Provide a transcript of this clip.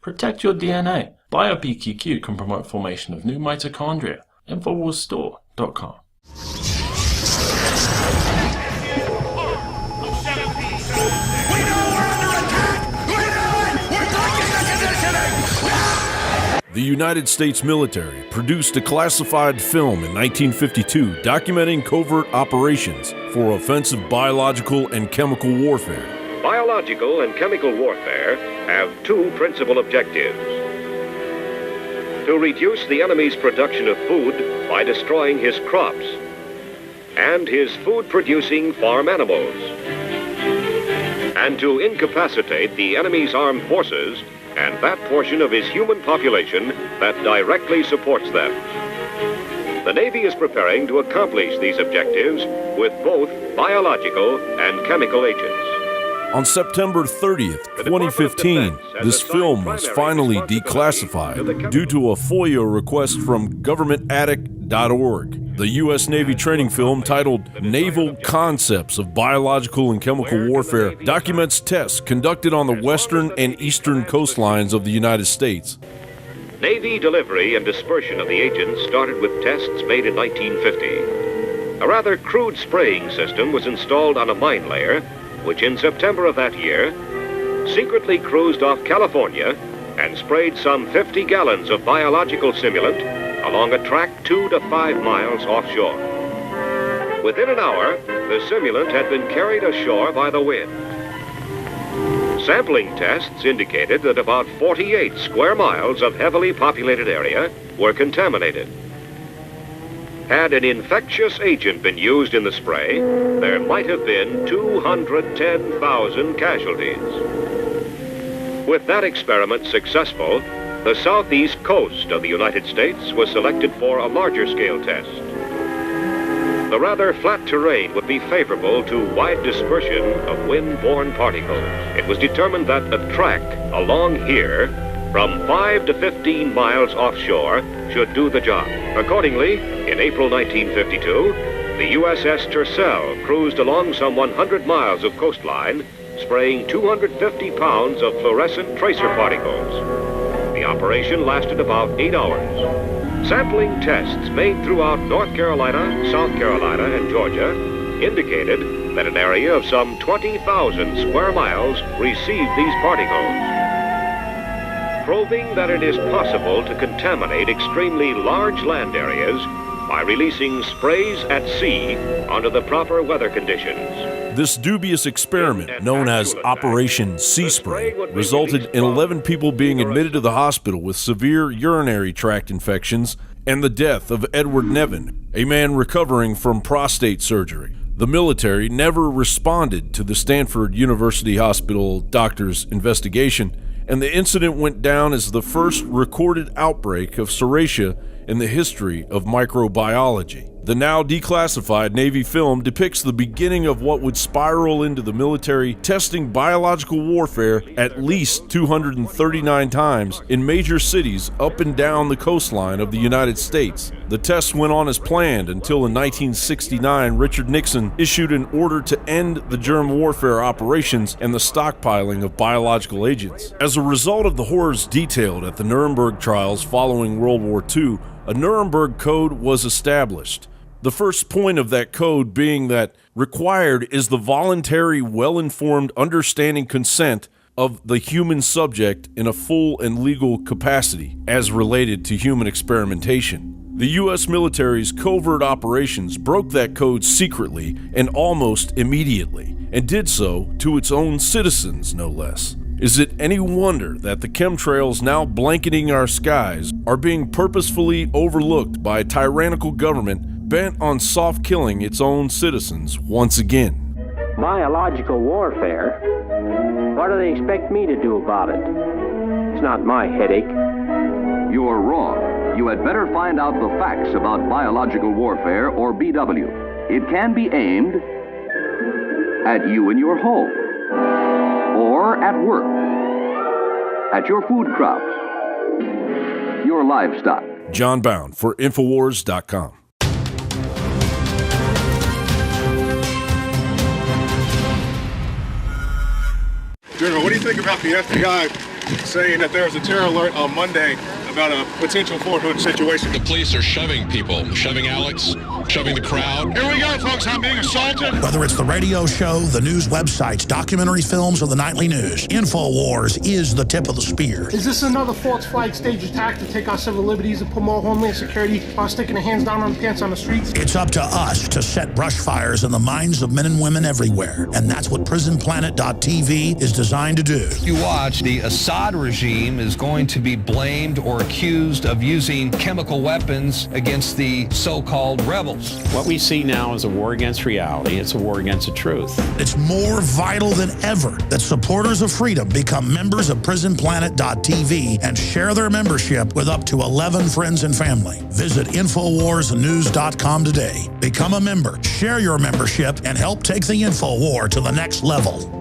Protect your DNA. BioPQQ can promote formation of new mitochondria. Infowarsstore.com. The United States military produced a classified film in 1952 documenting covert operations for offensive biological and chemical warfare. Biological and chemical warfare have two principal objectives: to reduce the enemy's production of food by destroying his crops and his food-producing farm animals, and to incapacitate the enemy's armed forces and that portion of his human population that directly supports them. The Navy is preparing to accomplish these objectives with both biological and chemical agents. On September 30th, 2015, this film was finally declassified due to a FOIA request from governmentaddict.org. The U.S. Navy training film titled Naval Concepts of Biological and Chemical Warfare documents tests conducted on the western and eastern coastlines of the United States. Navy delivery and dispersion of the agents started with tests made in 1950. A rather crude spraying system was installed on a mine layer, which in September of that year secretly cruised off California and sprayed some 50 gallons of biological simulant along a tract 2 to 5 miles offshore. Within an hour, the simulant had been carried ashore by the wind. Sampling tests indicated that about 48 square miles of heavily populated area were contaminated. Had an infectious agent been used in the spray, there might have been 210,000 casualties. With that experiment successful, the southeast coast of the United States was selected for a larger scale test. The rather flat terrain would be favorable to wide dispersion of wind-borne particles. It was determined that a tract along here, from 5 to 15 miles offshore, should do the job. Accordingly, in April 1952, the USS Tercel cruised along some 100 miles of coastline, spraying 250 pounds of fluorescent tracer particles. The operation lasted about 8 hours. Sampling tests made throughout North Carolina, South Carolina, and Georgia indicated that an area of some 20,000 square miles received these particles, proving that it is possible to contaminate extremely large land areas by releasing sprays at sea under the proper weather conditions. This dubious experiment, known as Operation Sea Spray, resulted in 11 people being admitted to the hospital with severe urinary tract infections and the death of Edward Nevin, a man recovering from prostate surgery. The military never responded to the Stanford University Hospital Doctor's investigation, and the incident went down as the first recorded outbreak of Serratia in the history of microbiology. The now declassified Navy film depicts the beginning of what would spiral into the military testing biological warfare at least 239 times in major cities up and down the coastline of the United States. The tests went on as planned until in 1969 Richard Nixon issued an order to end the germ warfare operations and the stockpiling of biological agents. As a result of the horrors detailed at the Nuremberg trials following World War II, a Nuremberg Code was established. The first point of that code being that required is the voluntary, well-informed understanding consent of the human subject in a full and legal capacity as related to human experimentation. The U.S. military's covert operations broke that code secretly and almost immediately, and did so to its own citizens, no less. Is it any wonder that the chemtrails now blanketing our skies are being purposefully overlooked by a tyrannical government bent on soft-killing its own citizens once again? Biological warfare? What do they expect me to do about it? It's not my headache. You are wrong. You had better find out the facts about biological warfare, or BW. It can be aimed at you in your home, or at work, at your food crops, your livestock. John Bound for Infowars.com. General, what do you think about the FBI saying that there was a terror alert on Monday about a potential Fort Hood situation. The police are shoving people, shoving Alex, shoving the crowd. Here we go, folks. I'm being assaulted. Whether it's the radio show, the news websites, documentary films, or the nightly news, Infowars is the tip of the spear. Is this another false flag stage attack to take our civil liberties and put more homeland security while sticking their hands down on the pants on the streets? It's up to us to set brush fires in the minds of men and women everywhere, and that's what PrisonPlanet.tv is designed to do. You watch, the Assad regime is going to be blamed or accused of using chemical weapons against the so-called rebels. What we see now is a war against reality. It's a war against the truth. It's more vital than ever that supporters of freedom become members of PrisonPlanet.tv and share their membership with up to 11 friends and family. Visit InfoWarsNews.com today. Become a member, share your membership, and help take the InfoWar to the next level.